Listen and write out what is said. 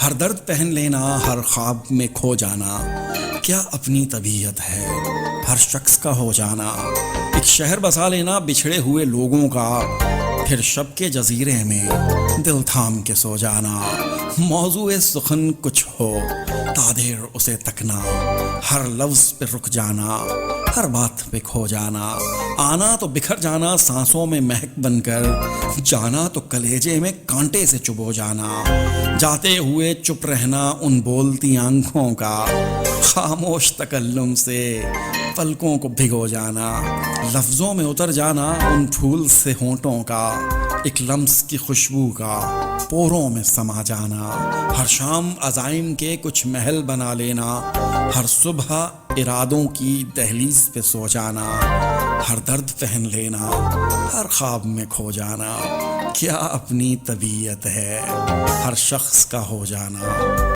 ہر درد پہن لینا، ہر خواب میں کھو جانا، کیا اپنی طبیعت ہے ہر شخص کا ہو جانا۔ ایک شہر بسا لینا بچھڑے ہوئے لوگوں کا، پھر شب کے جزیرے میں دل تھام کے سو جانا۔ موضوع سخن کچھ ہو تا دیر اسے تکنا، ہر لفظ پہ رک جانا، ہر بات پہ کھو جانا۔ آنا تو بکھر جانا سانسوں میں مہک بن کر، جانا تو کلیجے میں کانٹے سے چبو جانا۔ جاتے ہوئے چپ رہنا ان بولتی آنکھوں کا، خاموش تکلم سے پلکوں کو بھگو جانا۔ لفظوں میں اتر جانا ان پھول سے ہونٹوں کا، ایک لمس کی خوشبو کا پوروں میں سما جانا۔ ہر شام عزائم کے کچھ محل بنا لینا، ہر صبح ارادوں کی دہلیز پہ سو جانا۔ ہر درد پہن لینا، ہر خواب میں کھو جانا، کیا اپنی طبیعت ہے ہر شخص کا ہو جانا۔